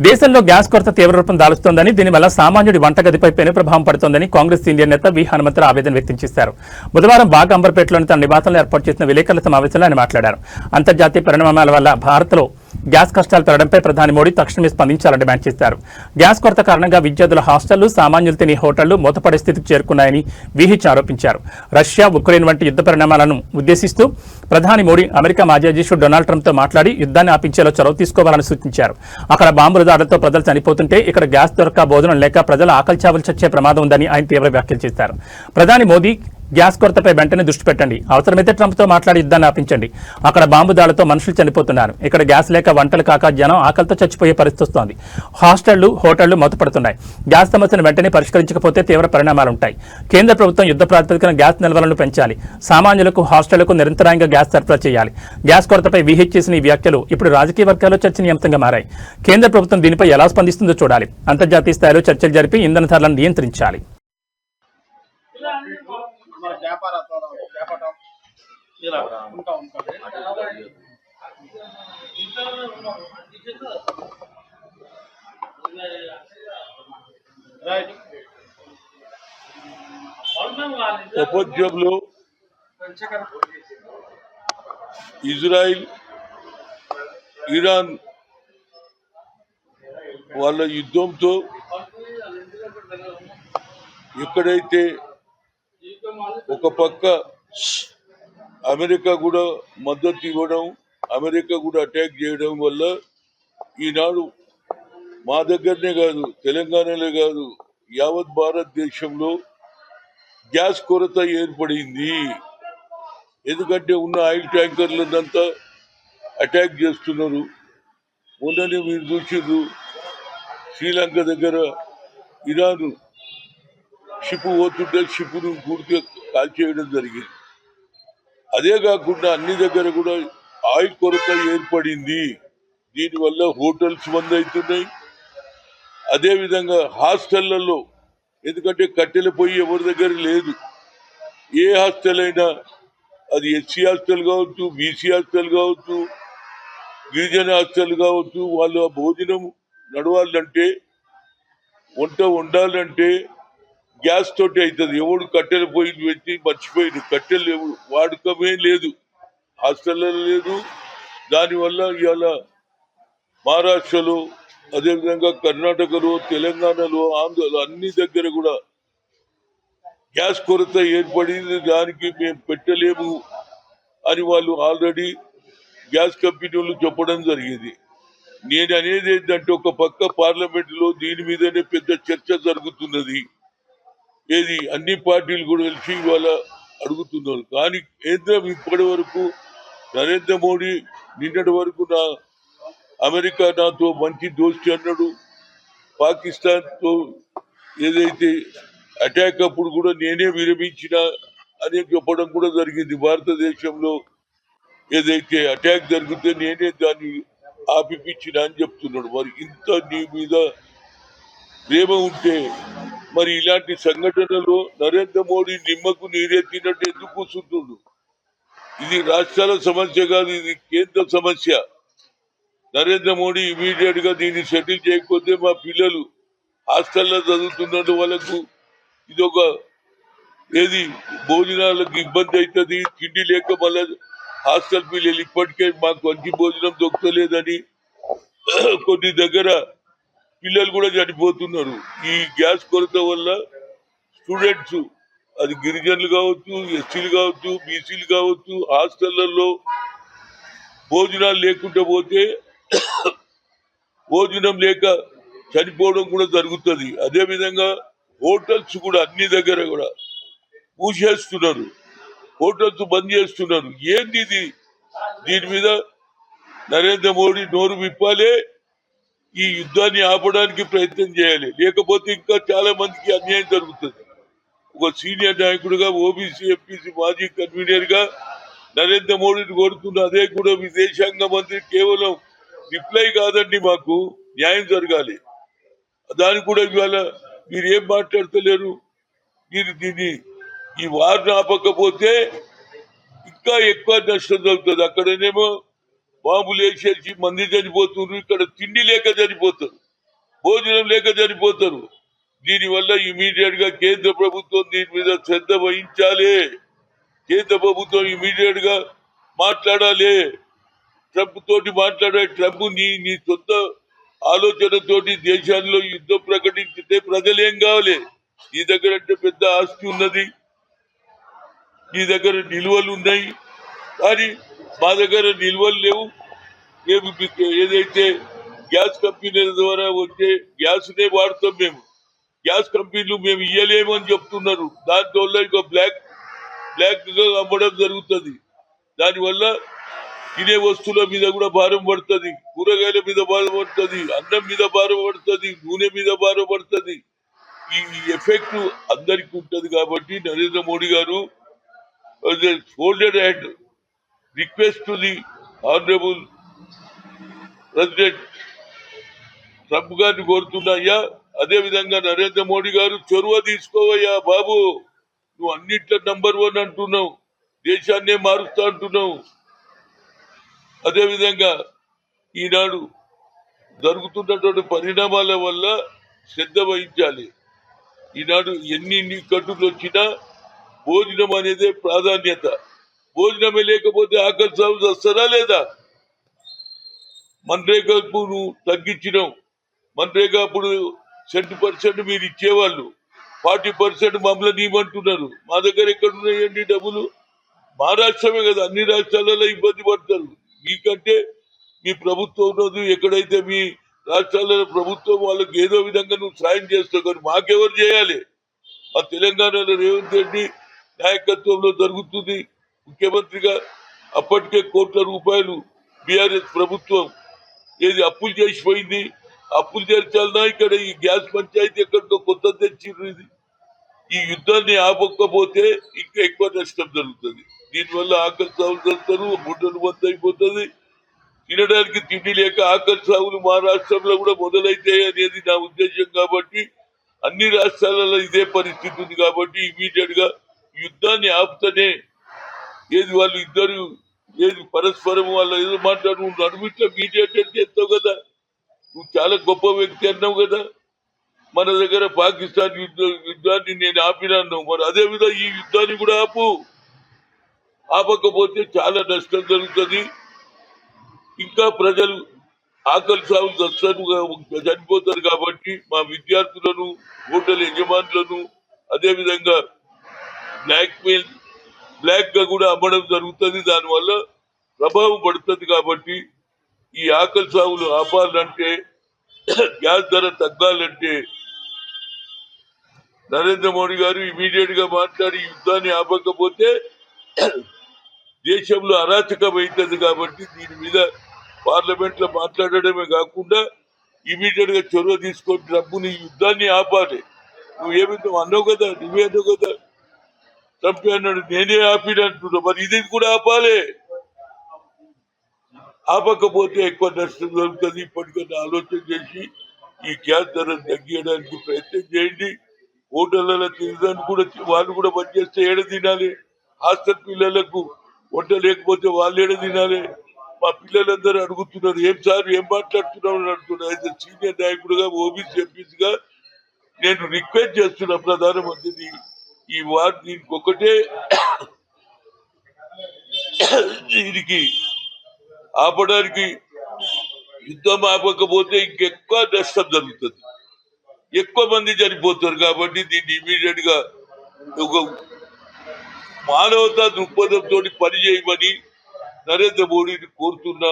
దేశంలో గ్యాస్ కొరత తీవ్ర రూపం దాలుస్తోందని, దీనివల్ల సామాన్యుడి వంటగదిపై పెను ప్రభావం పడుతోందని కాంగ్రెస్ సీనియర్ నేత వి హనుమంతరావు ఆవేదన వ్యక్తం చేశారు. బుధవారం బాగ్ అంబర్పేటలోని తన నివాసంలో ఏర్పాటు చేసిన విలేకరుల సమావేశంలో ఆయన మాట్లాడారు. అంతర్జాతీయ పరిణామాల వల్ల భారత్లో గ్యాస్ కష్టాలు పెరగడంపై ప్రధాని మోడీ తక్షణమే స్పందించాలని డిమాండ్ చేశారు. గ్యాస్ కొరత కారణంగా విద్యార్థుల హాస్టళ్లు, సామాన్యులు తినే హోటళ్లు మూతపడే స్థితికి చేరుకున్నాయని విహిచ్ ఆరోపించారు. రష్యా, ఉక్రెయిన్ వంటి యుద్ధ పరిణామాలను ఉద్దేశిస్తూ ప్రధాని మోడీ అమెరికా మాజీ అధ్యక్షుడు డొనాల్డ్ ట్రంప్తో మాట్లాడి యుద్ధాన్ని ఆపించేలా చొరవ తీసుకోవాలని సూచించారు. అక్కడ బాంబుల దాడులతో ప్రజలు చనిపోతుంటే ఇక్కడ గ్యాస్ దొరక్క, భోజనం లేక ప్రజల ఆకలి చావులు చచ్చే ప్రమాదం ఉందని ఆయన తీవ్ర వ్యాఖ్యలు చేశారు. ప్రధాని మోదీ గ్యాస్ కొరతపై వెంటనే దృష్టి పెట్టండి, అవసరమైతే ట్రంప్తో మాట్లాడి యుద్ధాన్ని ఆపించండి. అక్కడ బాంబు దాడులతో మనుషులు చనిపోతున్నారు, ఇక్కడ గ్యాస్ లేక వంటలు కాక జనం ఆకలితో చచ్చిపోయే పరిస్థితి వస్తోంది. హాస్టళ్లు, హోటళ్లు మూతపడుతున్నాయి. గ్యాస్ సమస్యను వెంటనే పరిష్కరించకపోతే తీవ్ర పరిణామాలుంటాయి. కేంద్ర ప్రభుత్వం యుద్ధ ప్రాతిపదికన గ్యాస్ నిల్వలను పెంచాలి. సామాన్యులకు, హాస్టళ్లకు నిరంతరాయంగా గ్యాస్ సరఫరా చేయాలి. గ్యాస్ కొరతపై విహిచ్ చేసిన ఈ వ్యాఖ్యలు ఇప్పుడు రాజకీయ వర్గాల్లో చర్చనీయాంశంగా మారాయి. కేంద్ర ప్రభుత్వం దీనిపై ఎలా స్పందిస్తుందో చూడాలి. అంతర్జాతీయ స్థాయిలో చర్చలు జరిపి ఇంధన ధరలను నియంత్రించాలి. ప్రపంచంలో ఇజ్రాయిల్, ఇరాన్ వాళ్ళ యుద్ధంతో ఎక్కడైతే ఒక పక్క అమెరికా కూడా మద్దతు ఇవ్వడం, అమెరికా కూడా అటాక్ చేయడం వల్ల ఈనాడు మా దగ్గరనే కాదు, తెలంగాణలో కాదు, యావత్ భారతదేశంలో గ్యాస్ కొరత ఏర్పడింది. ఎందుకంటే ఉన్న ఆయిల్ ట్యాంకర్లంతా అటాక్ చేస్తున్నారు. మొన్ననే మీరు చూసిర్రు, శ్రీలంక దగ్గర ఇరాన్ షిప్ పోతుంటే షిప్ను పూర్తిగా కాల్చేయడం జరిగింది. అదే కాకుండా అన్ని దగ్గర కూడా ఆయిల్ కొరత ఏర్పడింది. దీనివల్ల హోటల్స్ బంద్ అవుతున్నాయి. అదేవిధంగా హాస్టళ్లలో, ఎందుకంటే కట్టెల పొయ్యి ఎవరి దగ్గర లేదు. ఏ హాస్టల్ అయినా, అది ఎస్సీ హాస్టల్ కావచ్చు, బీసీ హాస్టల్ కావచ్చు, గిరిజన హాస్టల్ కావచ్చు, వాళ్ళ భోజనం నడవాలంటే, వంట వండాలంటే గ్యాస్ తోటి అవుతుంది. ఎవడు కట్టెల పొయ్యి పెట్టి మర్చిపోయింది. కట్టెలు ఎవడు వాడకమే లేదు, హాస్టల్లో లేదు. దానివల్ల ఇవాళ మహారాష్ట్రలో, అదేవిధంగా కర్ణాటకలో, తెలంగాణలో, ఆంధ్రలో అన్ని దగ్గర కూడా గ్యాస్ కొరత ఏర్పడింది. దానికి మేము పెట్టలేము అని వాళ్ళు ఆల్రెడీ గ్యాస్ కంపెనీలు చెప్పడం జరిగింది. నేను అనేది ఏంటంటే, ఒక పక్క పార్లమెంట్లో దీని మీదనే పెద్ద చర్చ జరుగుతున్నది. ఏది అన్ని పార్టీలు కూడా కలిసి ఇవాళ అడుగుతున్నారు. కానీ కేంద్రం ఇప్పటి వరకు, నరేంద్ర మోడీ నిన్నటి వరకు అమెరికా నాతో మంచి దోస్తి అన్నాడు. పాకిస్తాన్తో ఏదైతే అటాక్ అప్పుడు కూడా నేనే విరమించిన అని చెప్పడం కూడా జరిగింది. భారతదేశంలో ఏదైతే అటాక్ జరిగితే నేనే దాన్ని ఆపిపించిన అని చెప్తున్నాడు. మరి ఇంత నీ మీద ప్రేమ ఉంటే మరి ఇలాంటి సంఘటనలో నరేంద్ర మోడీ నిమ్మకు నీరెత్తినట్టు ఎందుకు కూర్చుంటుండు? ఇది రాష్ట్రాల సమస్య కాదు, ఇది కేంద్ర సమస్య. నరేంద్ర మోడీ ఇమీడియట్ గా దీన్ని సెటిల్ చేయకపోతే మా పిల్లలు హాస్టల్లో చదువుతున్న వాళ్ళకు ఇదొక ఏది భోజనాలకు ఇబ్బంది అవుతుంది. తిండి లేక మళ్ళీ హాస్టల్ పిల్లలు ఇప్పటికే మాకు మంచి భోజనం దొరకలేదని కొన్ని దగ్గర పిల్లలు కూడా చనిపోతున్నారు. ఈ గ్యాస్ కొరత వల్ల స్టూడెంట్స్, అది గిరిజనులు కావచ్చు, ఎస్సీలు కావచ్చు, బీసీలు కావచ్చు, హాస్టళ్లలో భోజనాలు లేకుండా పోతే భోజనం లేక చనిపోవడం కూడా జరుగుతుంది. అదేవిధంగా హోటల్స్ కూడా అన్ని దగ్గర కూడా మూసేస్తున్నారు, హోటల్స్ బంద్ చేస్తున్నారు. ఏంది ఇది? దీని మీద నరేంద్ర మోడీ నోరు విప్పాలే, ఈ యుద్ధాన్ని ఆపడానికి ప్రయత్నం చేయాలి. లేకపోతే ఇంకా చాలా మందికి అన్యాయం జరుగుతుంది. ఒక సీనియర్ నాయకుడిగా, ఓబీసీ ఎంపీసీ మాజీ కన్వీనర్ గా నరేంద్ర మోడీని కోరుతున్న, అదే కూడా విదేశాంగ మంత్రి కేవలం రిప్లై కాదండి, మాకు న్యాయం జరగాలి. దానికి కూడా ఇవాళ మీరు ఏం మాట్లాడతలేరు. మీరు దీన్ని ఈ వారిని ఆపకపోతే ఇంకా ఎక్కువ నష్టం జరుగుతుంది. అక్కడనేమో బాంబులు వేసేసి మంది చనిపోతున్నారు, ఇక్కడ తిండి లేక చనిపోతారు. భోజనం లేక చనిపోతారు. దీనివల్ల ఇమీడియట్ గా కేంద్ర ప్రభుత్వం దీని మీద శ్రద్ధ వహించాలి. కేంద్ర ప్రభుత్వం ఇమీడియట్ గా మాట్లాడాలి. ట్రంప్ తోటి మాట్లాడే ట్రంప్ నీ సొంత ఆలోచనతోటి దేశాల్లో యుద్ధం ప్రకటించితే ప్రజలు ఏం కావాలి? నీ దగ్గర అంటే పెద్ద ఆస్తి ఉన్నది, నీ దగ్గర నిల్వలు ఉన్నాయి, కానీ మా దగ్గర నిల్వలు లేవు. మేము ఏదైతే గ్యాస్ కంపెనీల ద్వారా వచ్చే గ్యాస్ నే వాడతాం. మేము గ్యాస్ కంపెనీలు మేము ఇయ్యలేము అని చెప్తున్నారు. దానివల్ల ఇక బ్లాక్ గా అమ్మడం జరుగుతుంది. దానివల్ల తినే వస్తువుల మీద కూడా భారం పడుతుంది, కూరగాయల మీద భారం పడుతుంది, అన్నం మీద భారం పడుతుంది, నూనె మీద భారం పడుతుంది. ఈ ఎఫెక్ట్ అందరికీ ఉంటది. కాబట్టి నరేంద్ర మోడీ గారు folded hand request to the honourable president Trump గారిని కోరుతున్నాయ్యా. అదే విధంగా నరేంద్ర మోడీ గారు చొరవ తీసుకోవయ్యా బాబు. నువ్వు అన్నిట్లో నంబర్ 1 అంటున్నావు, దేశాన్నే మారుస్తా అంటున్నావు. అదేవిధంగా ఈనాడు జరుగుతున్నటువంటి పరిణామాల వల్ల శ్రద్ధ వహించాలి. ఈనాడు ఎన్ని కట్టులు వచ్చినా భోజనం అనేదే ప్రాధాన్యత. భోజనమే లేకపోతే ఆకలి సాగు వస్తారా లేదా? మన్రేగాకు నువ్వు తగ్గించినావు. మన్రేగా అప్పుడు 70% మీరు ఇచ్చేవాళ్ళు, 40% మమ్మల్ని ఇవ్వమంటున్నారు. మా దగ్గర ఎక్కడున్నాయండి డబ్బులు? మా రాష్ట్రమే కదా, అన్ని రాష్ట్రాలలో ఇబ్బంది పడతారు. మీకంటే మీ ప్రభుత్వం ఉన్నది. ఎక్కడైతే మీ రాష్ట్రాలలో ప్రభుత్వం వాళ్ళకి ఏదో విధంగా నువ్వు సాయం చేస్తావు, కానీ మాకెవరు చేయాలి? మా తెలంగాణలో రేవంత్ రెడ్డి నాయకత్వంలో జరుగుతుంది. ముఖ్యమంత్రిగా అప్పటికే కోట్ల రూపాయలు బీఆర్ఎస్ ప్రభుత్వం ఏది అప్పులు చేసిపోయింది. అప్పులు చేర్చాలన్నా ఇక్కడ ఈ గ్యాస్ పంచాయతీ ఎక్కడికో కొత్త తెచ్చిర్రు. ఇది ఈ యుద్ధాన్ని ఆపకపోతే ఇంకా ఎక్కువ నష్టం జరుగుతుంది. దీనివల్ల ఆకలి సాగులు చేస్తారు, గుడ్డలు బంద్ అయిపోతుంది. తినడానికి తిండి లేక ఆకలి సాగులు మా రాష్ట్రంలో కూడా మొదలైతాయి అనేది నా ఉద్దేశం. కాబట్టి అన్ని రాష్ట్రాలలో ఇదే పరిస్థితి ఉంది. కాబట్టి ఇమీడియట్ గా యుద్ధాన్ని ఆపుతనే ఏది వాళ్ళు ఇద్దరు ఏది పరస్పరం వాళ్ళు ఏదో మాట్లాడు, నువ్వు నడుమిట్లా మీడియేటర్ చేస్తావు కదా, నువ్వు చాలా గొప్ప వ్యక్తి అన్నావు కదా. మన దగ్గర పాకిస్తాన్ యుద్ధాన్ని నేను ఆపినాను, మరి అదే విధంగా ఈ యుద్ధాన్ని కూడా ఆపకపోతే చాలా నష్టం జరుగుతుంది. ఇంకా ప్రజలు ఆకలి సాగు చనిపోతారు. కాబట్టి మా విద్యార్థులను, హోటల్ యజమానులను, అదే విధంగా బ్లాక్ గా కూడా అమ్మడం జరుగుతుంది. దానివల్ల ప్రభావం పడుతుంది. కాబట్టి ఈ ఆకలి సాగులు ఆపాలంటే, గ్యాస్ ధర తగ్గాలంటే నరేంద్ర మోడీ గారు ఇమీడియట్ గా మాట్లాడి యుద్ధాన్ని ఆపకపోతే దేశంలో అరాచకం అవుతుంది. కాబట్టి దీని మీద పార్లమెంట్ లో మాట్లాడడమే కాకుండా ఇమీడియట్ గా చొరవ తీసుకొని ట్రంప్ని యుద్ధాన్ని ఆపాలి. నువ్వు అన్నావు కదా, నువ్వే అన్నావు కదా, ట్రంప్ అన్నాడు నేనే ఆపినంటున్నా, మరి ఇది కూడా ఆపాలి. ఆపకపోతే ఎక్కువ నష్టం జరుగుతుంది. ఇప్పటికన్నా ఆలోచన చేసి ఈ గ్యాస్ ధరను తగ్గించడానికి ప్రయత్నం చేయండి. హోటళ్లలో తినడానికి కూడా వాళ్ళు కూడా పనిచేస్తే ఏడ తినాలి? హాస్టల్ పిల్లలకు వంట లేకపోతే వాళ్ళు ఏడ తినాలి? మా పిల్లలందరూ అడుగుతున్నారు, ఏం సార్ ఏం మాట్లాడుతున్నావు అని అడుగుతున్నారు. అయితే సీనియర్ నాయకుడుగా, ఓబీసీ ఎంపీసీగా నేను రిక్వెస్ట్ చేస్తున్నా ప్రధానమంత్రిని, ఈ వార్ దీనికి ఒకటే దీనికి ఆపడానికి యుద్ధం ఆపకపోతే ఇంకెక్కువ నష్టం జరుగుతుంది, ఎక్కువ మంది చనిపోతారు. కాబట్టి దీన్ని ఇమీడియట్ గా ఒక మానవతా దృక్పథంతో పని చేయమని నరేంద్ర మోడీని కోరుతున్నా.